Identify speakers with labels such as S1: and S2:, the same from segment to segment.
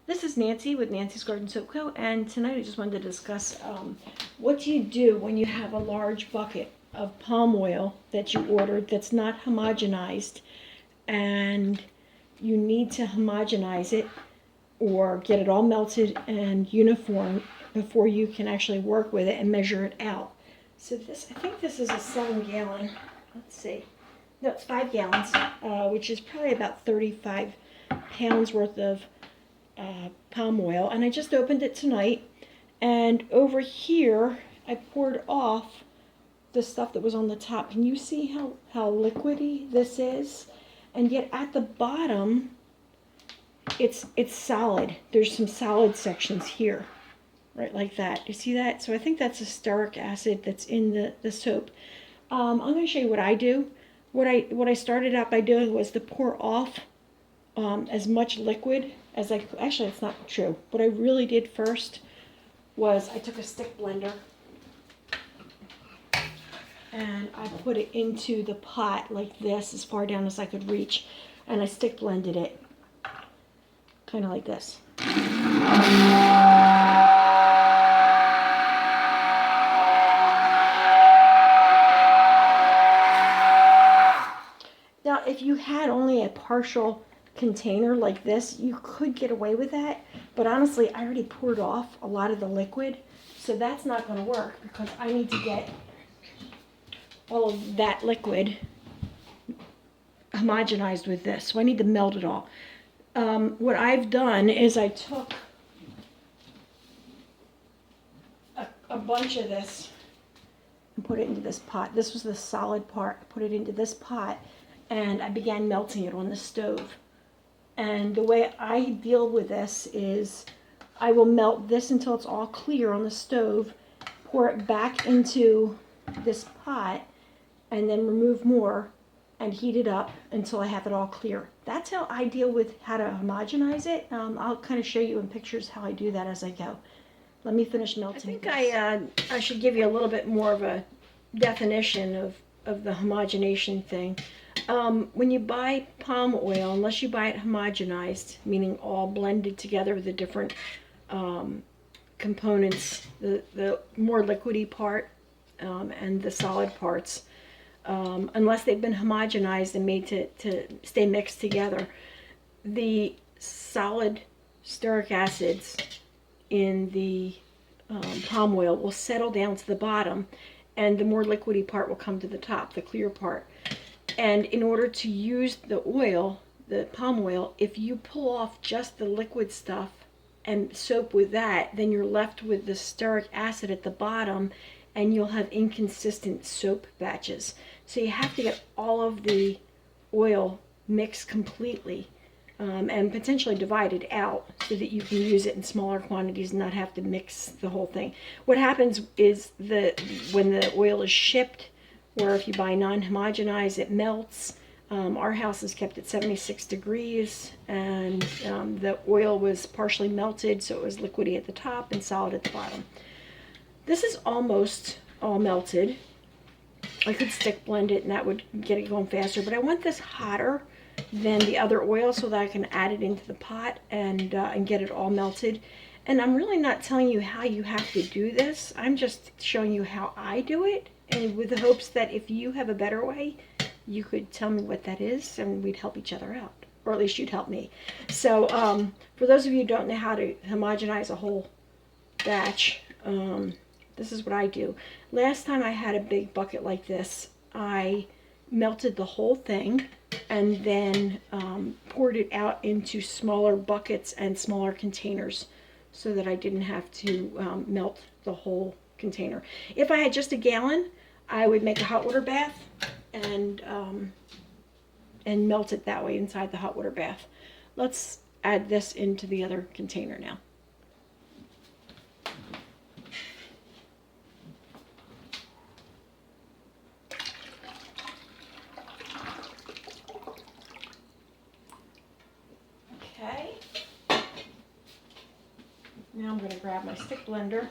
S1: This is Nancy with Nancy's Garden Soap Co. And tonight I just wanted to discuss what do you do when you have a large bucket of palm oil that you ordered that's not homogenized and you need to homogenize it or get it all melted and uniform before you can actually work with it and measure it out. So this, I think this is a 7-gallon, let's see, no, it's 5 gallons, which is probably about 35 pounds worth of palm oil. And I just opened it tonight, and over here I poured off the stuff that was on the top. Can you see how liquidy this is? And yet at the bottom it's solid. There's some solid sections here, right, like that. You see that? So I think that's a stearic acid that's in the soap. I'm going to show you what I do. What I started out by doing was to pour off as much liquid as I could. Actually, that's not true. What I really did first was I took a stick blender and I put it into the pot like this, as far down as I could reach, and I stick blended it kind of like this. Now, if you had only a partial container like this, you could get away with that, but honestly, I already poured off a lot of the liquid, so that's not going to work because I need to get all of that liquid homogenized with this, so I need to melt it all. What I've done is I took a bunch of this and put it into this pot. This was the solid part. I put it into this pot and I began melting it on the stove. And the way I deal with this is I will melt this until it's all clear on the stove, pour it back into this pot, and then remove more and heat it up until I have it all clear. That's how I deal with how to homogenize it. I'll kind of show you in pictures how I do that as I go. Let me finish melting. I think I should give you a little bit more of a definition of the homogenation thing. When you buy palm oil, unless you buy it homogenized, meaning all blended together with the different components, the more liquidy part and the solid parts, unless they've been homogenized and made to stay mixed together, the solid stearic acids in the palm oil will settle down to the bottom, and the more liquidy part will come to the top, the clear part. And in order to use the oil, the palm oil, if you pull off just the liquid stuff and soap with that, then you're left with the stearic acid at the bottom, and you'll have inconsistent soap batches. So you have to get all of the oil mixed completely and potentially divided out so that you can use it in smaller quantities and not have to mix the whole thing. What happens is when the oil is shipped, or if you buy non-homogenized, it melts. Our house is kept at 76 degrees, and the oil was partially melted, so it was liquidy at the top and solid at the bottom. This is almost all melted. I could stick blend it and that would get it going faster, but I want this hotter than the other oil so that I can add it into the pot and get it all melted. And I'm really not telling you how you have to do this. I'm just showing you how I do it, and with the hopes that if you have a better way, you could tell me what that is and we'd help each other out, or at least you'd help me. So for those of you who don't know how to homogenize a whole batch, this is what I do. Last time I had a big bucket like this, I melted the whole thing and then poured it out into smaller buckets and smaller containers so that I didn't have to melt the whole container. If I had just a gallon, I would make a hot water bath and melt it that way inside the hot water bath. Let's add this into the other container now. Okay. Now I'm going to grab my stick blender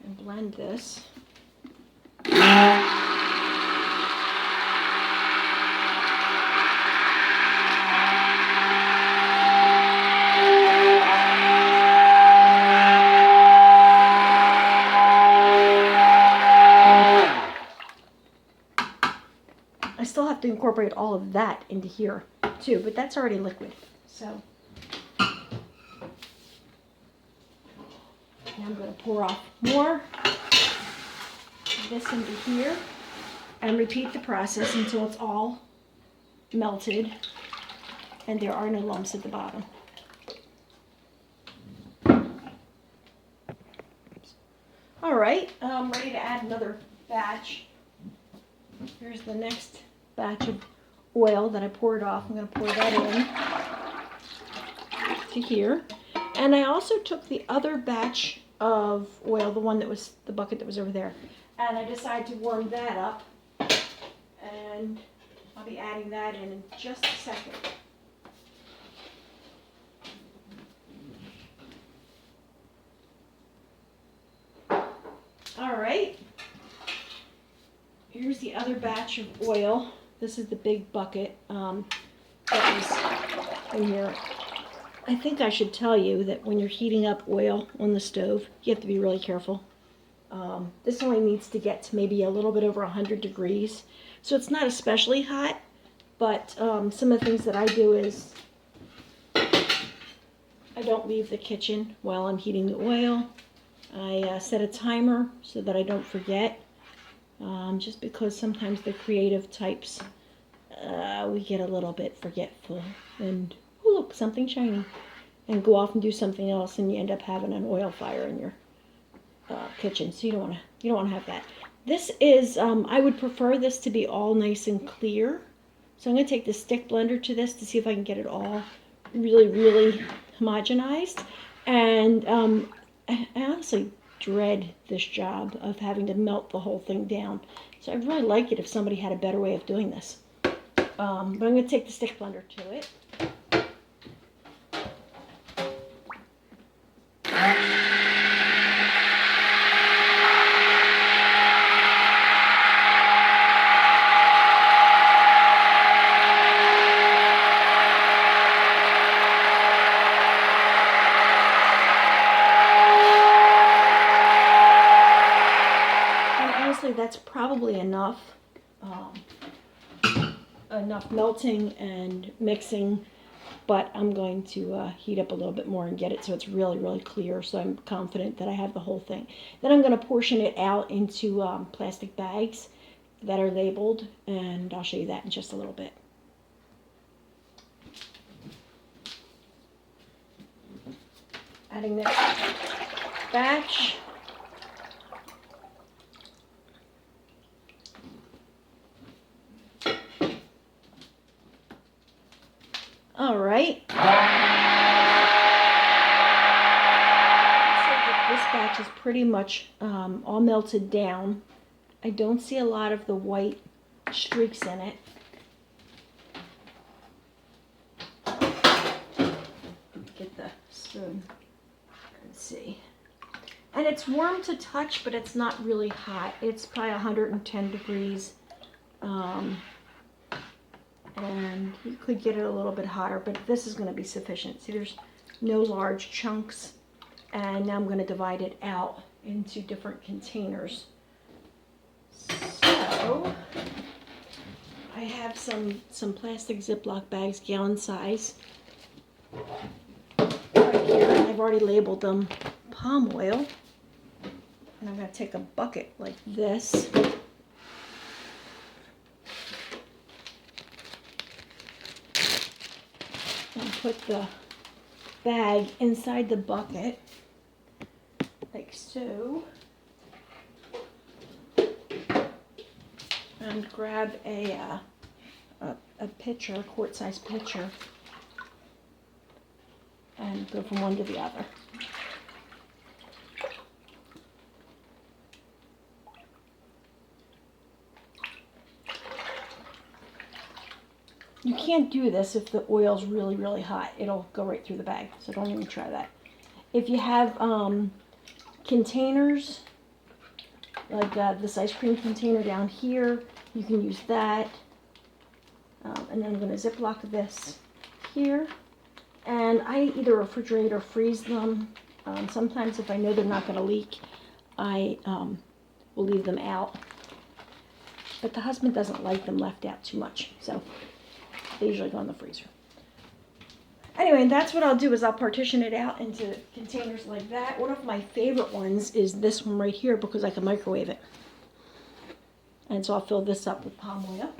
S1: and blend this. incorporate all of that into here too, but that's already liquid. So now I'm going to pour off more of this into here and repeat the process until it's all melted and there are no lumps at the bottom. All right, I'm ready to add another batch. Here's the next batch of oil that I poured off. I'm going to pour that in to here. And I also took the other batch of oil, the one that was the bucket that was over there, and I decided to warm that up. And I'll be adding that in just a second. All right, here's the other batch of oil. This is the big bucket that was in here. I think I should tell you that when you're heating up oil on the stove, you have to be really careful. This only needs to get to maybe a little bit over 100 degrees. So it's not especially hot, but some of the things that I do is I don't leave the kitchen while I'm heating the oil. I set a timer so that I don't forget, just because sometimes the creative types, we get a little bit forgetful and, oh look, something shiny, and go off and do something else, and you end up having an oil fire in your kitchen. So you don't want to have that. This is, I would prefer this to be all nice and clear. So I'm going to take the stick blender to this to see if I can get it all really homogenized. And I honestly dread this job of having to melt the whole thing down. So I'd really like it if somebody had a better way of doing this. But I'm going to take the stick blender to it. That's probably enough melting and mixing, but I'm going to heat up a little bit more and get it so it's really clear, so I'm confident that I have the whole thing. Then I'm going to portion it out into plastic bags that are labeled, and I'll show you that in just a little bit. Adding this batch. All right. So this batch is pretty much all melted down. I don't see a lot of the white streaks in it. Get the spoon and see. And it's warm to touch, but it's not really hot. It's probably 110 degrees. And you could get it a little bit hotter, but this is going to be sufficient. See, there's no large chunks. And now I'm going to divide it out into different containers. So I have some plastic Ziploc bags, gallon size, right here. And I've already labeled them palm oil. And I'm going to take a bucket like this. And put the bag inside the bucket, like so, and grab a pitcher, a quart-sized pitcher, and go from one to the other. You can't do this if the oil's really hot. It'll go right through the bag, so don't even try that. If you have containers, like this ice cream container down here, you can use that. And then I'm going to Ziploc this here. And I either refrigerate or freeze them. Sometimes if I know they're not going to leak, I will leave them out. but the husband doesn't like them left out too much, so they usually go in the freezer. Anyway, and that's what I'll do is I'll partition it out into containers like that. One of my favorite ones is this one right here because I can microwave it. And so I'll fill this up with palm oil.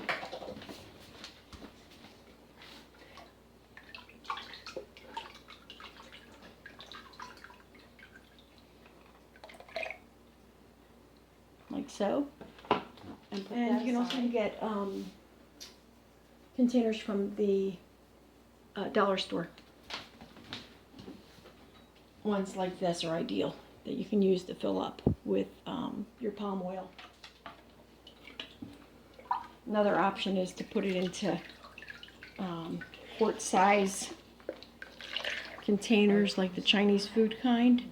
S1: Like so. And you can also get containers from the dollar store. Ones like this are ideal that you can use to fill up with your palm oil. Another option is to put it into quart size containers like the Chinese food kind,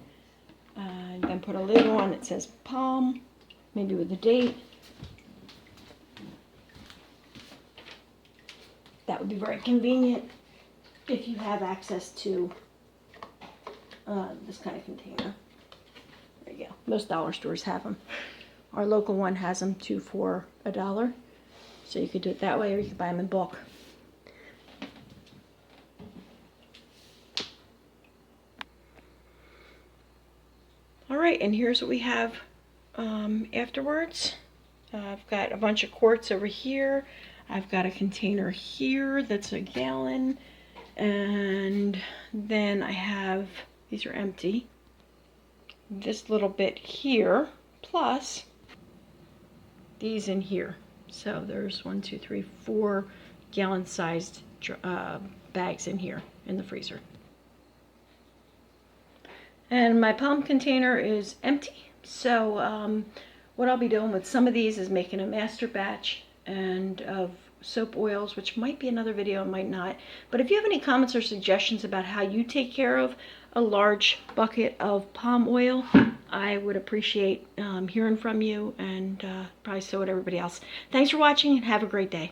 S1: and then put a lid on that says palm, maybe with a date. That would be very convenient if you have access to this kind of container. There you go. Most dollar stores have them. Our local one has them 2 for $1. So you could do it that way, or you could buy them in bulk. All right, and here's what we have afterwards. I've got a bunch of quarts over here. I've got a container here that's a gallon. And then I have, these are empty, this little bit here, plus these in here. So there's 1, 2, 3, 4 gallon sized bags in here in the freezer. And my palm container is empty. So what I'll be doing with some of these is making a master batch and of soap oils, which might be another video, might not. But if you have any comments or suggestions about how you take care of a large bucket of palm oil, I would appreciate hearing from you, and probably so would everybody else. Thanks for watching and have a great day.